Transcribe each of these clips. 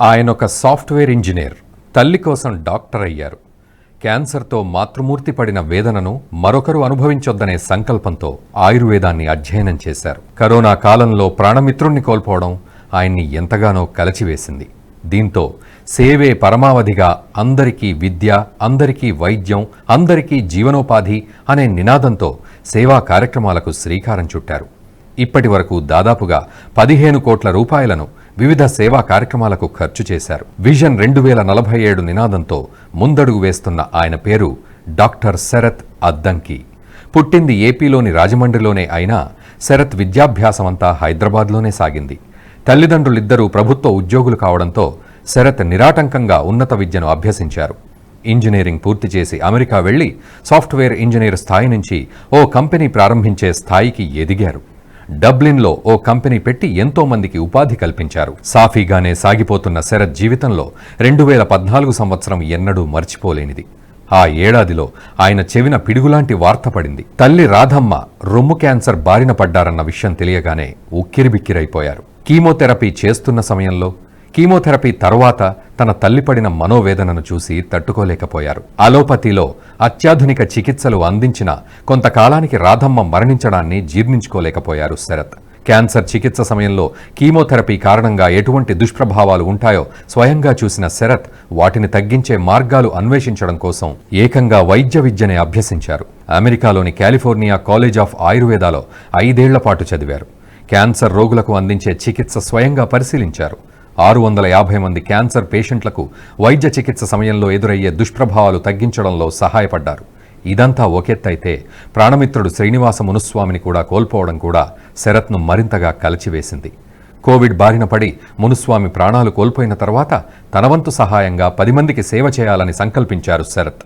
ఆయన ఒక software engineer, తల్లి కోసం డాక్టర్ అయ్యారు. క్యాన్సర్తో మాతృమూర్తి పడిన వేదనను మరొకరు అనుభవించొద్దనే సంకల్పంతో ఆయుర్వేదాన్ని అధ్యయనం చేశారు. కరోనా కాలంలో ప్రాణమిత్రుణ్ణి కోల్పోవడం ఆయన్ని ఎంతగానో కలచివేసింది. దీంతో సేవే పరమావధిగా అందరికీ విద్య, అందరికీ వైద్యం, అందరికీ జీవనోపాధి అనే నినాదంతో సేవా కార్యక్రమాలకు శ్రీకారం చుట్టారు. ఇప్పటి వరకు దాదాపుగా 15 కోట్ల రూపాయలను వివిధ సేవా కార్యక్రమాలకు ఖర్చు చేశారు. విజన్ 2047 నినాదంతో ముందడుగు వేస్తున్న ఆయన పేరు డాక్టర్ శరత్ అద్దంకి. పుట్టింది ఏపీలోని రాజమండ్రిలోనే అయినా శరత్ విద్యాభ్యాసమంతా హైదరాబాద్లోనే సాగింది. తల్లిదండ్రులిద్దరూ ప్రభుత్వ ఉద్యోగులు కావడంతో శరత్ నిరాటంకంగా ఉన్నత విద్యను అభ్యసించారు. ఇంజనీరింగ్ పూర్తి చేసి అమెరికా వెళ్లి సాఫ్ట్వేర్ ఇంజనీర్ స్థాయి నుంచి ఓ కంపెనీ ప్రారంభించే స్థాయికి ఎదిగారు. డబ్లిన్లో ఓ కంపెనీ పెట్టి ఎంతో మందికి ఉపాధి కల్పించారు. సాఫీగానే సాగిపోతున్న శరత్ జీవితంలో 2014 సంవత్సరం ఎన్నడూ మర్చిపోలేనిది. ఆ ఏడాదిలో ఆయన చెవిన పిడుగులాంటి వార్త పడింది. తల్లి రాధమ్మ రొమ్ము క్యాన్సర్ బారిన పడ్డారన్న విషయం తెలియగానే ఉక్కిరిబిక్కిరైపోయారు. కీమోథెరపీ చేస్తున్న సమయంలో, కీమోథెరపీ తర్వాత తన తల్లి పడిన మనోవేదనను చూసి తట్టుకోలేకపోయారు. అలోపతిలో అత్యాధునిక చికిత్సలు అందించిన కొంతకాలానికి రాధమ్మ మరణించడాన్ని జీర్ణించుకోలేకపోయారు శరత్. క్యాన్సర్ చికిత్స సమయంలో కీమోథెరపీ కారణంగా ఎటువంటి దుష్ప్రభావాలు ఉంటాయో స్వయంగా చూసిన శరత్ వాటిని తగ్గించే మార్గాలు అన్వేషించడం కోసం ఏకంగా వైద్య విద్యనే అభ్యసించారు. అమెరికాలోని కాలిఫోర్నియా కాలేజ్ ఆఫ్ ఆయుర్వేదాలో 5 ఏళ్ల పాటు చదివారు. క్యాన్సర్ రోగులకు అందించే చికిత్స స్వయంగా పరిశీలించారు. 650 మంది క్యాన్సర్ పేషెంట్లకు వైద్య చికిత్స సమయంలో ఎదురయ్యే దుష్ప్రభావాలు తగ్గించడంలో సహాయపడ్డారు. ఇదంతా ఒకెత్తైతే ప్రాణమిత్రుడు శ్రీనివాస మునుస్వామిని కూడా కోల్పోవడం కూడా శరత్ను మరింతగా కలచివేసింది. కోవిడ్ బారిన పడి మునుస్వామి ప్రాణాలు కోల్పోయిన తర్వాత తన వంతు సహాయంగా 10 మందికి సేవ చేయాలని సంకల్పించారు శరత్.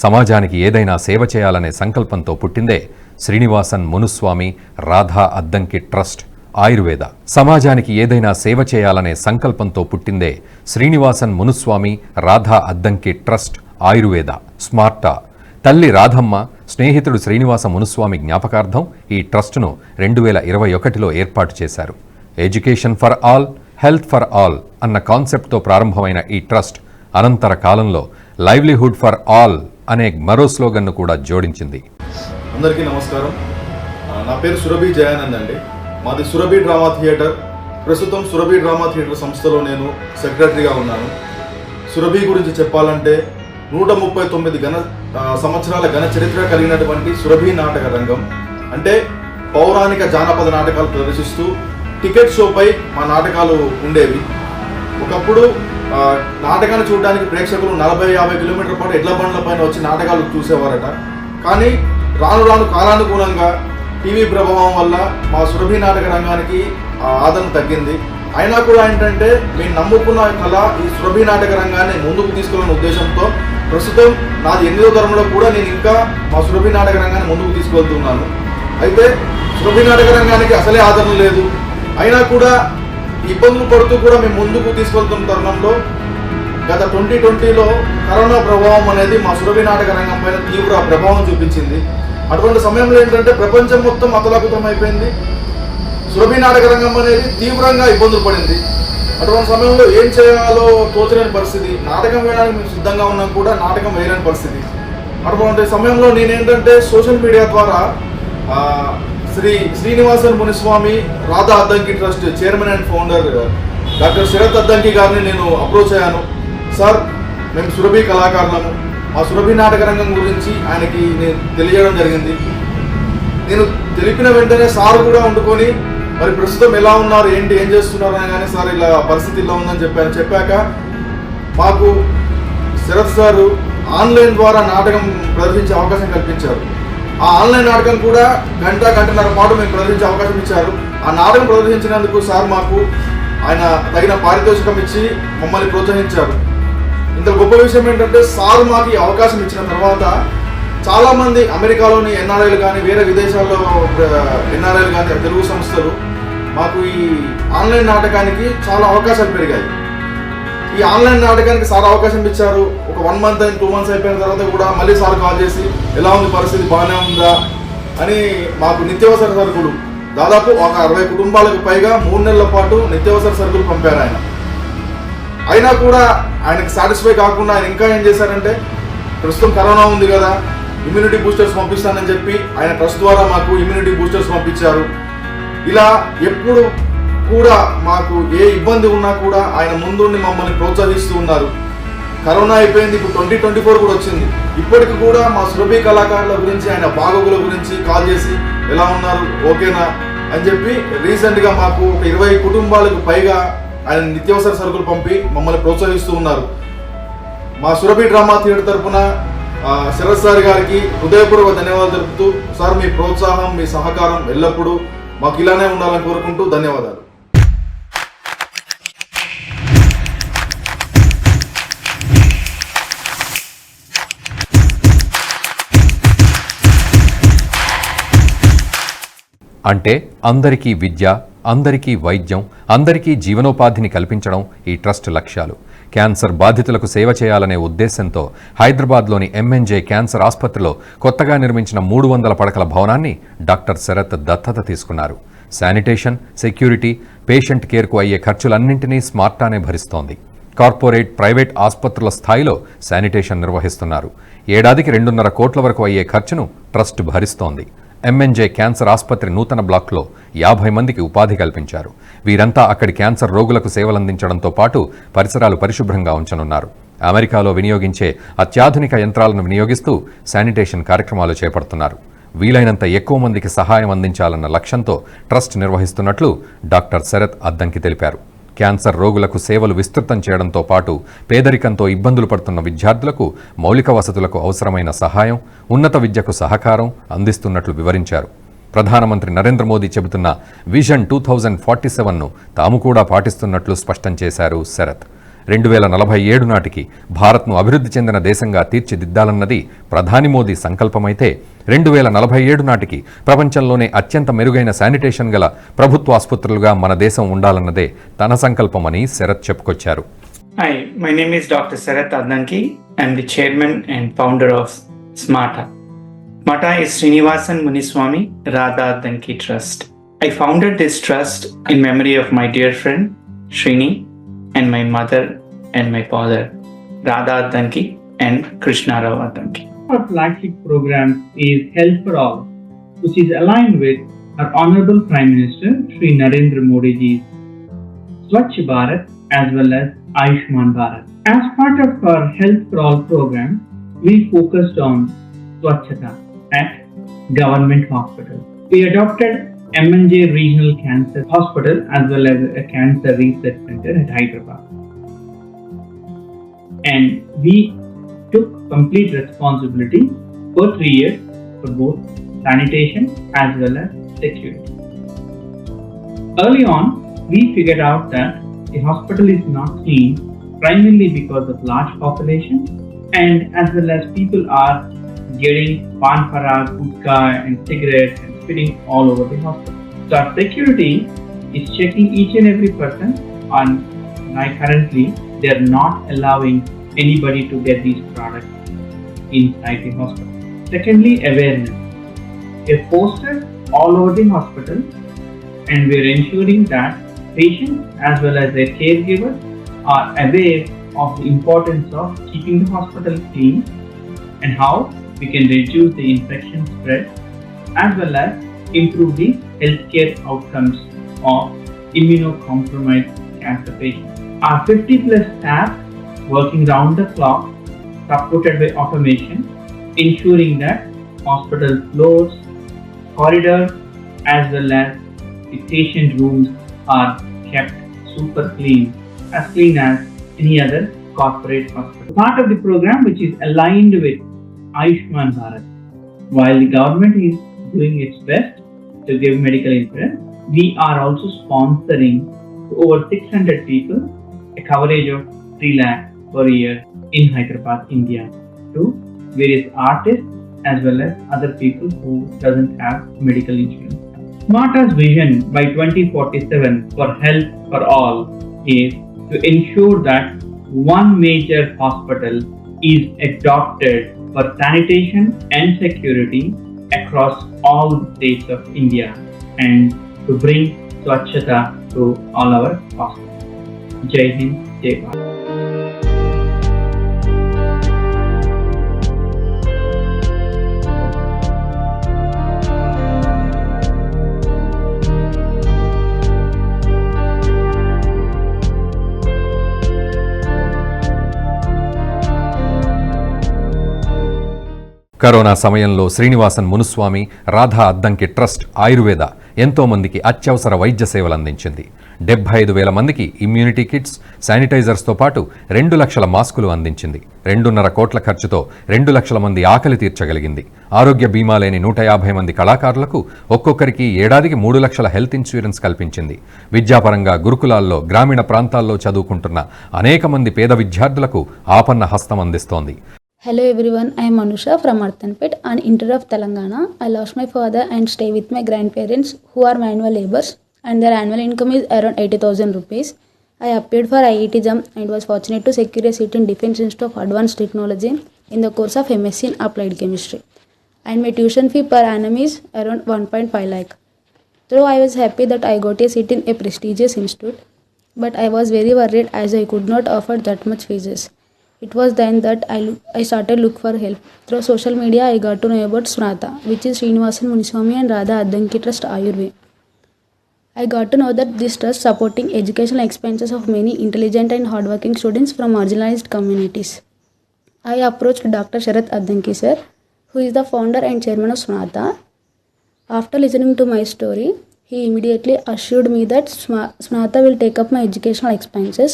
సమాజానికి ఏదైనా సేవ చేయాలనే సంకల్పంతో పుట్టిందే శ్రీనివాసన్ మునుస్వామి రాధా అద్దంకి ట్రస్ట్ ఆయుర్వేద. సమాజానికి ఏదైనా సేవ చేయాలనే సంకల్పంతో పుట్టిందే శ్రీనివాసన్ మునుస్వామి రాధా అద్దంకి ట్రస్ట్ ఆయుర్వేద. స్మార్టా తల్లి రాధమ్మ, స్నేహితుడు శ్రీనివాస మునుస్వామి జ్ఞాపకార్థం ఈ ట్రస్టును 2021లో ఏర్పాటు చేశారు. Education for all, health for all అన్న కాన్సెప్ట్తో ప్రారంభమైన ఈ ట్రస్ట్ అనంతర కాలంలో లైవ్లీహుడ్ ఫర్ ఆల్ అనే మరో స్లోగన్ను కూడా జోడించింది. అందరికీ నమస్కారం. నా పేరు సురభి జయానంద్ అండి. మాది సురభి డ్రామా థియేటర్. ప్రస్తుతం సురభి డ్రామా థియేటర్ సంస్థలో నేను సెక్రటరీగా ఉన్నాను. సురభి గురించి చెప్పాలంటే 139 సంవత్సరాల ఘన చరిత్ర కలిగినటువంటి సురభి నాటక రంగం. అంటే పౌరాణిక జానపద నాటకాలు ప్రదర్శిస్తూ టికెట్ షోపై మా నాటకాలు ఉండేవి. ఒకప్పుడు నాటకాన్ని చూడడానికి ప్రేక్షకులు 40-50 కిలోమీటర్ల పాటు ఎడ్ల బండ్ల పైన వచ్చి నాటకాలు చూసేవారట. కానీ రాను రాను కాలానుగుణంగా టీవీ ప్రభావం వల్ల మా సురభి నాటక రంగానికి ఆదరణ తగ్గింది. అయినా కూడా ఏంటంటే మేము నమ్ముకున్న కళ ఈ సురభి నాటక రంగాన్ని ముందుకు తీసుకెళ్ళిన ఉద్దేశంతో ప్రస్తుతం నాది 8వ తరంలో కూడా నేను ఇంకా మా సురభి నాటక రంగాన్ని ముందుకు తీసుకెళ్తున్నాను. అయితే సురభి నాటక రంగానికి అసలే ఆదరణ లేదు. అయినా కూడా ఇబ్బందులు పడుతూ కూడా మేము ముందుకు తీసుకెళ్తున్న తరుణంలో గత 2020లో కరోనా ప్రభావం అనేది మా సురభి నాటక రంగం పైన తీవ్ర ప్రభావం చూపించింది. అటువంటి సమయంలో ఏంటంటే ప్రపంచం మొత్తం అతలాకుతం అయిపోయింది. సురభి నాటక రంగం అనేది తీవ్రంగా ఇబ్బందులు పడింది. అటువంటి సమయంలో ఏం చేయాలో తోచలేని పరిస్థితి. నాటకం వేయడానికి మేము సిద్ధంగా ఉన్నాం కూడా నాటకం వేయలేని పరిస్థితి. అటువంటి సమయంలో నేనేంటంటే సోషల్ మీడియా ద్వారా Srinivasan Muniswamy Radha Addanki trust chairman and founder doctor Sarath Addanki గారిని నేను అప్రోచ్ అయ్యాను. సార్, మేము సురభి కళాకారులము, మా సురభి నాటక రంగం గురించి ఆయనకి నేను తెలియజేయడం జరిగింది. నేను తెలిపిన వెంటనే సార్ కూడా వండుకొని మరి ప్రస్తుతం ఎలా ఉన్నారు, ఏం చేస్తున్నారు అనగానే సార్ ఇలా పరిస్థితి ఇలా ఉందని చెప్పాక మాకు శరత్ సారు ఆన్లైన్ ద్వారా నాటకం ప్రదర్శించే అవకాశం కల్పించారు. ఆ ఆన్లైన్ నాటకం కూడా గంటన్నర పాటు మేము ప్రదర్శించే అవకాశం ఇచ్చారు. ఆ నాటకం ప్రదర్శించినందుకు సార్ మాకు ఆయన తగిన పారితోషికం ఇచ్చి మమ్మల్ని ప్రోత్సహించారు. ఇంత గొప్ప విషయం ఏంటంటే సార్ మాకు ఈ అవకాశం ఇచ్చిన తర్వాత చాలామంది అమెరికాలోని ఎన్ఆర్ఐలు కానీ వేరే విదేశాల్లో ఎన్ఆర్ఐలు కానీ తెలుగు సంస్థలు మాకు ఈ ఆన్లైన్ నాటకానికి చాలా అవకాశాలు పెరిగాయి. ఈ ఆన్లైన్ నాటకానికి సార్ అవకాశం ఇచ్చారు. ఒక 1 month అయిన 2 months అయిపోయిన తర్వాత కూడా మళ్ళీ సార్ కాల్ చేసి ఎలా ఉంది పరిస్థితి, బాగానే ఉందా అని మాకు నిత్యావసర సరుకులు దాదాపు ఒక 60 కుటుంబాలకు పైగా 3 నెలల పాటు నిత్యావసర సరుకులు పంపారు ఆయన. అయినా కూడా ఆయనకి సాటిస్ఫై కాకుండా ఆయన ఇంకా ఏం చేశారంటే, ప్రస్తుతం కరోనా ఉంది కదా, ఇమ్యూనిటీ బూస్టర్స్ పంపిస్తానని చెప్పి ఆయన ట్రస్ట్ ద్వారా మాకు ఇమ్యూనిటీ బూస్టర్స్ పంపించారు. ఇలా ఎప్పుడు కూడా మాకు ఏ ఇబ్బంది ఉన్నా కూడా ఆయన ముందుండి మమ్మల్ని ప్రోత్సహిస్తూ ఉన్నారు. కరోనా అయిపోయింది, ఇప్పుడు 2024 కూడా వచ్చింది. ఇప్పటికి కూడా మా సురభి కళాకారుల గురించి, ఆయన బాగోగుల గురించి కాల్ చేసి ఎలా ఉన్నారు, ఓకేనా అని చెప్పి రీసెంట్గా మాకు ఒక 20 కుటుంబాలకు పైగా ఆయన నిత్యావసర సరుకులు పంపి మమ్మల్ని ప్రోత్సహిస్తూ ఉన్నారు. మా సురభి డ్రామా థియేటర్ తరఫున శరత్ సార్ గారికి హృదయపూర్వక ధన్యవాదాలు తెలుపుతూ, సార్ మీ ప్రోత్సాహం, మీ సహకారం ఎల్లప్పుడూ మాకు ఇలానే ఉండాలని కోరుకుంటూ ధన్యవాదాలు. అంటే అందరికీ విద్య, అందరికీ వైద్యం, అందరికీ జీవనోపాధిని కల్పించడం ఈ ట్రస్ట్ లక్ష్యాలు. క్యాన్సర్ బాధితులకు సేవ చేయాలనే ఉద్దేశంతో హైదరాబాద్లోని ఎంఎన్జే క్యాన్సర్ ఆసుపత్రిలో కొత్తగా నిర్మించిన 300 పడకల భవనాన్ని డాక్టర్ శరత్ దత్తత తీసుకున్నారు. శానిటేషన్, సెక్యూరిటీ, పేషెంట్ కేర్కు అయ్యే ఖర్చులన్నింటినీ స్మార్టానే భరిస్తోంది. కార్పొరేట్, ప్రైవేట్ ఆసుపత్రుల స్థాయిలో శానిటేషన్ నిర్వహిస్తున్నారు. ఏడాదికి 2.5 కోట్ల వరకు అయ్యే ఖర్చును ట్రస్ట్ భరిస్తోంది. ఎంఎన్జే క్యాన్సర్ ఆసుపత్రి నూతన బ్లాక్లో 50 మందికి ఉపాధి కల్పించారు. వీరంతా అక్కడి క్యాన్సర్ రోగులకు సేవలందించడంతో పాటు పరిసరాలు పరిశుభ్రంగా ఉంచనున్నారు. అమెరికాలో వినియోగించే అత్యాధునిక యంత్రాలను వినియోగిస్తూ శానిటేషన్ కార్యక్రమాలు చేపడుతున్నారు. వీలైనంత ఎక్కువ మందికి సహాయం అందించాలన్న లక్ష్యంతో ట్రస్ట్ నిర్వహిస్తున్నట్లు డాక్టర్ శరత్ అద్దంకి తెలిపారు. క్యాన్సర్ రోగులకు సేవలు విస్తృతం చేయడంతో పాటు పేదరికంతో ఇబ్బందులు పడుతున్న విద్యార్థులకు మౌలిక వసతులకు అవసరమైన సహాయం, ఉన్నత విద్యకు సహకారం అందిస్తున్నట్లు వివరించారు. ప్రధానమంత్రి నరేంద్ర మోదీ చెబుతున్న విజన్ 2047ను తాము కూడా పాటిస్తున్నట్లు స్పష్టం చేశారు శరత్. 2047 నాటికి భారత్ను అభివృద్ధి చెందిన దేశంగా తీర్చిదిద్దాలన్నది ప్రధాని మోదీ సంకల్పమైతే 2047 నాటికి ప్రపంచంలోనే అత్యంత మెరుగైన శానిటేషన్ గల ప్రభుత్వ ఆసుపత్రులుగా మన దేశం ఉండాలన్నదే తన సంకల్పమని శరత్ చెప్పుకొచ్చారు. Hi, my name is Dr. Sarath Addanki. I am the chairman and founder of SMARTA. SMARTA is Srinivasan Muniswamy Radha Addanki Trust. I founded this trust in memory of my dear friend Srini and my mother and my father Radha Addanki and Krishna Rao Addanki. Our flagship program is Health for All, which is aligned with our Honorable Prime Minister Shri Narendra Modi ji's Swachh Bharat as well as Ayushman Bharat. As part of our Health for All program, we focused on Swachhata at government hospitals. We adopted MNJ Regional Cancer Hospital as well as a Cancer Research Center at Hyderabad. And we took complete responsibility for 3 years for both sanitation as well as security. Early on, we figured out that the hospital is not clean primarily because of large population and as well as people are getting pan parak, hookah and cigarettes and spitting all over the hospital. So our security is checking each and every person and currently they are not allowing anybody to get these products inside the hospital. Secondly, awareness. We have posted all over the hospital and we are ensuring that patients as well as their caregivers are aware of the importance of keeping the hospital clean and how we can reduce the infection spread as well as improve the healthcare outcomes of immunocompromised cancer patients. Our 50+ staff working round the clock, supported by automation, ensuring that hospital floors, corridors, as well as the patient rooms are kept super clean as any other corporate hospital. Part of the program which is aligned with Ayushman Bharat. While the government is doing its best to give medical insurance, we are also sponsoring over 600 people a coverage of 3 lakh per year in Hyderabad, India, to various artists as well as other people who doesn't have medical insurance. SMARTA's vision by 2047 for health for all is to ensure that one major hospital is adopted for sanitation and security across all states of India and to bring Swachhata to all our hospitals. Jai Hind, Jai Bharat. Corona సమయంలో Srinivasan Munuswamy Radha Addanki trust Ayurveda ఎంతో మందికి అత్యవసర వైద్య సేవలు అందించింది. 75,000 మందికి immunity kits, శానిటైజర్స్తో పాటు 2 లక్షల మాస్కులు అందించింది. 2.5 కోట్ల ఖర్చుతో 2 లక్షల మంది ఆకలి తీర్చగలిగింది. ఆరోగ్య బీమా లేని 150 మంది కళాకారులకు ఒక్కొక్కరికి ఏడాదికి 3 లక్షల హెల్త్ ఇన్సూరెన్స్ కల్పించింది. విద్యాపరంగా గురుకులాల్లో, గ్రామీణ ప్రాంతాల్లో చదువుకుంటున్న అనేక మంది పేద విద్యార్థులకు ఆపన్న హస్తం అందిస్తోంది. Hello everyone, I am Anusha from Arthanpet, an intern of Telangana. I lost my father and stay with my grandparents who are manual labourers and their annual income is around 80,000 rupees. I appeared for IIT JAM and was fortunate to secure a seat in Defence Institute of Advanced Technology in the course of MSc in Applied Chemistry. And my tuition fee per annum is around 1.5 lakh. Though I was happy that I got a seat in a prestigious institute, but I was very worried as I could not afford that much fees. It was then that I started look for help. Through social media, I got to know about SMARTA, which is Srinivasan Muniswamy and Radha Addanki Trust Ayurveda. I got to know that this trust supporting educational expenses of many intelligent and hardworking students from marginalized communities. I approached Dr. Sharath Addanki sir, who is the founder and chairman of SMARTA. After listening to my story, he immediately assured me that SMARTA will take up my educational expenses.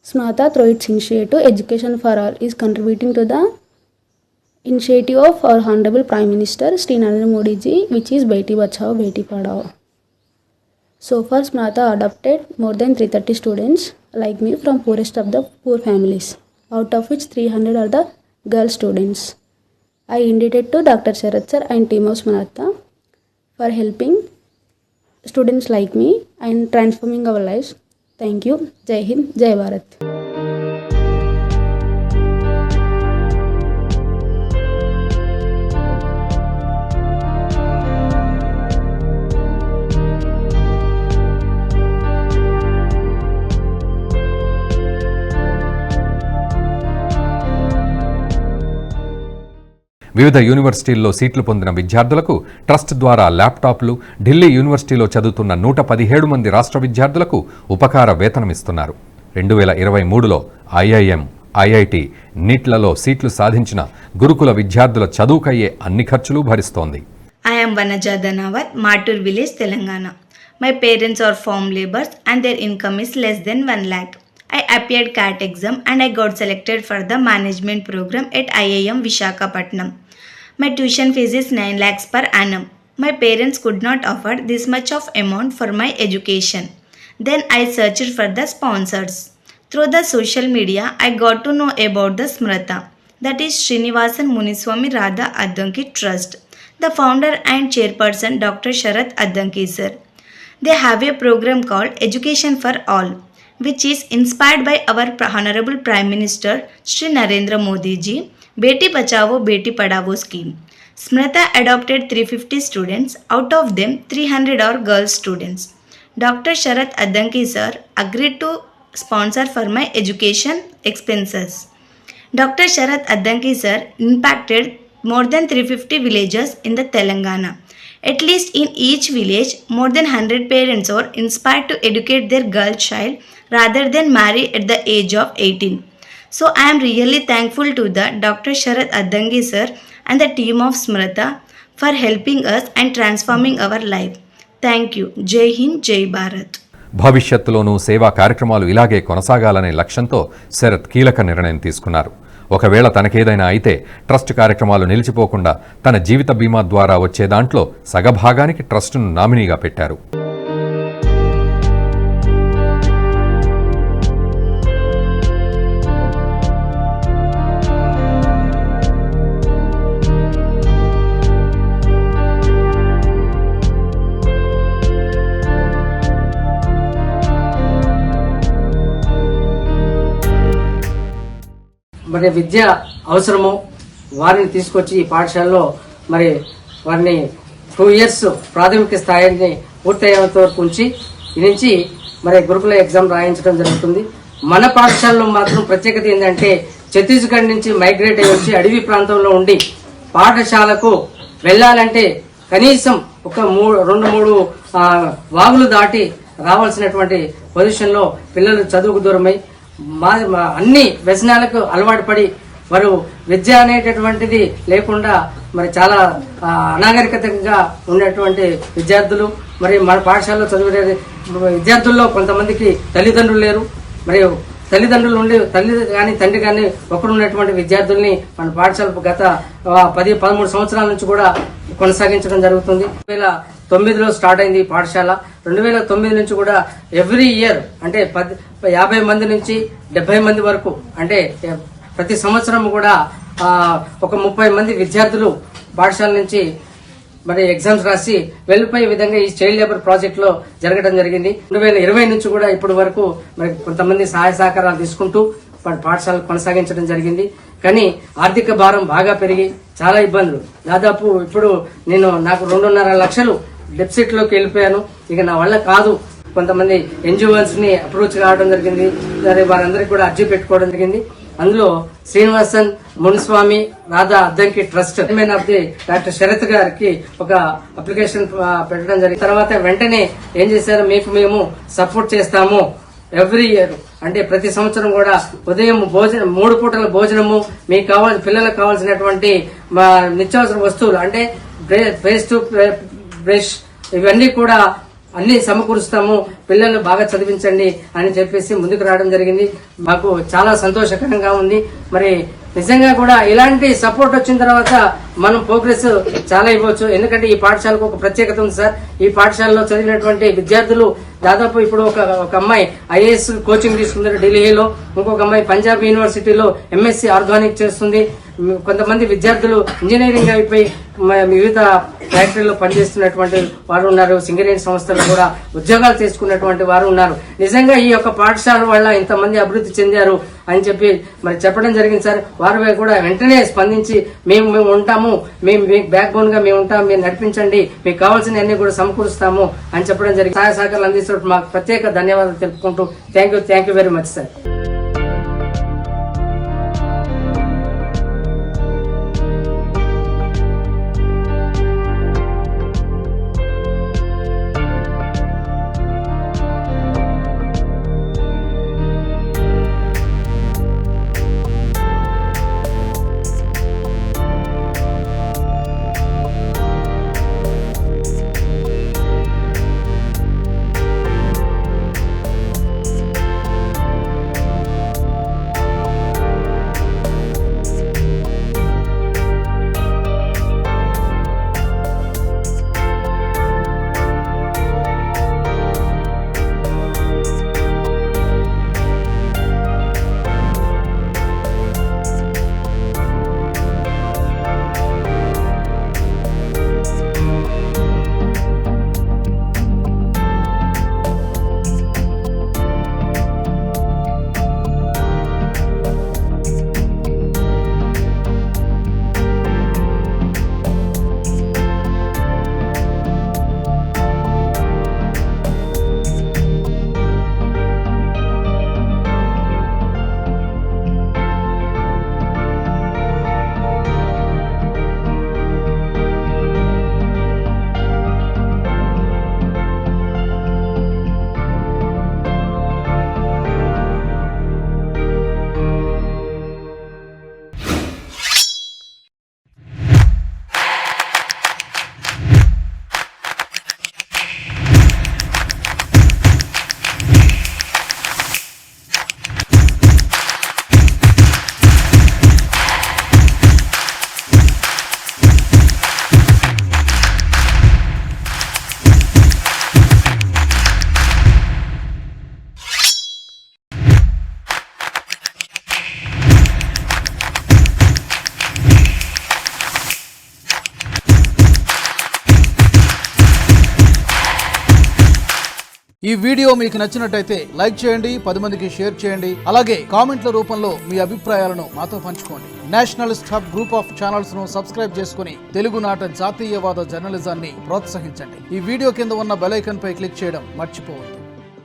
SMARTA, through its initiative Education for All, is contributing to the initiative of our Honorable Prime Minister Shri Narendra Modi ji, which is Beti Bachao, Beti Padhao. So far, SMARTA adopted more than 330 students like me from poorest of the poor families, out of which 300 are the girl students. I indebted to Dr. Sharath sir and team of SMARTA for helping students like me and transforming our lives. Thank you. Jai Hind, Jai Bharat. వివిధ యూనివర్సిటీల్లో సీట్లు పొందిన విద్యార్థులకు trust ద్వారా ల్యాప్టాప్లు, ఢిల్లీ యూనివర్సిటీలో చదువుతున్న 117 మంది రాష్ట్ర విద్యార్థులకు ఉపకార వేతనమిస్తున్నారు. 2023లో ఐఐఎం, ఐఐటి, నీట్లలో సీట్లు సాధించిన గురుకుల విద్యార్థుల చదువుకయ్యే అన్ని ఖర్చులు భరిస్తోంది. I am Vanaja Dhanawat, Matur village, Telangana. My parents are farm laborers and their income is less than 1 lakh. I appeared CAT exam and I got selected for the management program at IIM Visakhapatnam. My tuition fees is 9 lakhs per annum. My parents could not afford this much of amount for my education. Then I searched for the sponsors. Through the social media, I got to know about the SMARTA, that is Srinivasan Muniswamy Radha Addanki Trust. The founder and chairperson Dr. Sharath Addanki sir. They have a program called Education for All, which is inspired by our Honorable Prime Minister Shri Narendra Modi ji, Beti Bachao Beti Padhao scheme. SMARTA adopted 350 students, out of them 300 are girl students. Dr. Sharath Addanki sir agreed to sponsor for my education expenses. Dr. Sharath Addanki sir impacted more than 350 villages in the Telangana. At least in each village, more than 100 parents are inspired to educate their girl child rather than marry at the age of 18. So I am really thankful to the Dr. Sharath Addanki sir and the team of SMARTA for helping us and transforming our life. Thank you. Jai Hind, Jai Bharat. భవిష్యత్తులోనూ సేవా కార్యక్రమాలు ఇలాగే కొనసాగాలనే లక్ష్యంతో శరత్ కీలక నిర్ణయం తీసుకున్నారు. ఒకవేళ తనకేదైనా అయితే trust కార్యక్రమాలు నిలిచిపోకుండా తన జీవిత బీమా ద్వారా వచ్చే దాంట్లో సగభాగానికి ట్రస్టును నామినీగా పెట్టారు. మరి విద్య అవసరమో వారిని తీసుకొచ్చి ఈ పాఠశాలలో మరి వారిని 2 years ప్రాథమిక స్థాయిని పూర్తయ్యేంత వరకు ఉంచి ఈ నుంచి మరి గురుకుల ఎగ్జామ్ రాయించడం జరుగుతుంది. మన పాఠశాలలో మాత్రం ప్రత్యేకత ఏంటంటే ఛత్తీస్గఢ్ నుంచి మైగ్రేట్ అయ్యి వచ్చి అడవి ప్రాంతంలో ఉండి పాఠశాలకు వెళ్ళాలంటే కనీసం ఒక 2-3 వాగులు దాటి రావాల్సినటువంటి పొజిషన్లో పిల్లలు చదువుకు దూరమై అన్ని వ్యసనాలకు అలవాటు పడి వారు విద్య అనేటటువంటిది లేకుండా మరి చాలా అనాగరికతంగా ఉన్నటువంటి విద్యార్థులు మరి మన పాఠశాలలో చదివే విద్యార్థుల్లో కొంతమందికి తల్లిదండ్రులు లేరు. మరి తల్లిదండ్రులు ఉండి తల్లి కానీ తండ్రి కానీ ఒకరు ఉన్నటువంటి విద్యార్థుల్ని మన పాఠశాల గత 10-13 సంవత్సరాల నుంచి కూడా కొనసాగించడం జరుగుతుంది. 2009లో స్టార్ట్ అయింది ఈ పాఠశాల. 2009 నుంచి కూడా ఎవ్రీ ఇయర్ అంటే 50 మంది నుంచి 70 మంది వరకు అంటే ప్రతి సంవత్సరం కూడా ఒక 30 మంది విద్యార్థులు పాఠశాల నుంచి మరి ఎగ్జామ్స్ రాసి వెళ్ళిపోయే విధంగా ఈ చైల్డ్ లేబర్ ప్రాజెక్ట్ లో జరగడం జరిగింది. 2020 నుంచి కూడా ఇప్పటి వరకు మరి కొంతమంది సహాయ సహకారాలు తీసుకుంటూ పాఠశాల కొనసాగించడం జరిగింది. కానీ ఆర్థిక భారం బాగా పెరిగి చాలా ఇబ్బందులు, దాదాపు ఇప్పుడు నాకు 2.5 లక్షలు డెఫిసిట్ లోకి వెళ్ళిపోయాను. ఇక నా వల్ల కాదు. కొంతమంది ఎన్జిఓస్ ని అప్రోచ్ కావడం జరిగింది. వారందరికీ కూడా అర్జీ పెట్టుకోవడం జరిగింది. అందులో Srinivasan Muniswamy Radha Addanki trust chairman of the doctor Sarath గారికి ఒక అప్లికేషన్ పెట్టడం జరిగింది. తర్వాత వెంటనే ఏం చేశారు, మీకు మేము సపోర్ట్ చేస్తాము ఎవ్రీ ఇయర్ అంటే ప్రతి సంవత్సరం కూడా ఉదయం 3 పూటల భోజనము, మీకు పిల్లలకు కావాల్సినటువంటి నిత్యావసర వస్తువులు అంటే పేస్ట్ బ్రష్ ఇవన్నీ కూడా అన్ని సమకూరుస్తాము, పిల్లల్ని బాగా చదివించండి అని చెప్పేసి ముందుకు రావడం జరిగింది. మాకు చాలా సంతోషకరంగా ఉంది. మరి నిజంగా కూడా ఇలాంటి సపోర్ట్ వచ్చిన తర్వాత మనం ప్రోగ్రెస్ చాలా ఇవ్వచ్చు. ఎందుకంటే ఈ పాఠశాలకు ఒక ప్రత్యేకత ఉంది సార్. ఈ పాఠశాలలో చదివినటువంటి విద్యార్థులు దాదాపు ఇప్పుడు ఒక అమ్మాయి ఐఏఎస్ కోచింగ్ తీసుకుంది ఢిల్లీలో, ఇంకొక అమ్మాయి పంజాబ్ యూనివర్సిటీలో ఎంఎస్సీ ఆర్గానిక్ చేస్తుంది. కొంతమంది విద్యార్థులు ఇంజనీరింగ్ అయిపోయి వివిధ ఫ్యాక్టరీలో పనిచేస్తున్నటువంటి వారు ఉన్నారు. సింగరేణి సంస్థలు కూడా ఉద్యోగాలు చేసుకున్నటువంటి వారు ఉన్నారు. నిజంగా ఈ యొక్క పాఠశాల వల్ల ఇంతమంది అభివృద్ధి చెందారు అని చెప్పి మరి చెప్పడం జరిగింది సార్. వారు కూడా వెంటనే స్పందించి మేము ఉంటాము, మేము బ్యాక్ బోన్ గా మేము ఉంటాము, మీరు నడిపించండి, మీకు కావాల్సిన అన్ని కూడా సమకూరుస్తాము అని చెప్పడం జరిగింది. సహాయ సహకారాలు అందిస్తున్నట్టు మాకు ప్రత్యేక ధన్యవాదాలు తెలుపుకుంటూ thank you very much sir. ఈ వీడియో మీకు నచ్చినట్టయితే లైక్ చేయండి, 10 మందికి షేర్ చేయండి. అలాగే కామెంట్ల రూపంలో మీ అభిప్రాయాలను మాతో పంచుకోండి. Nationalist hub group of channels ను సబ్స్క్రైబ్ చేసుకుని తెలుగునాట జాతీయవాద జర్నలిజాన్ని ప్రోత్సహించండి. ఈ వీడియో కింద ఉన్న బెల్ ఐకాన్ పై క్లిక్ చేయడం మర్చిపోవద్దు.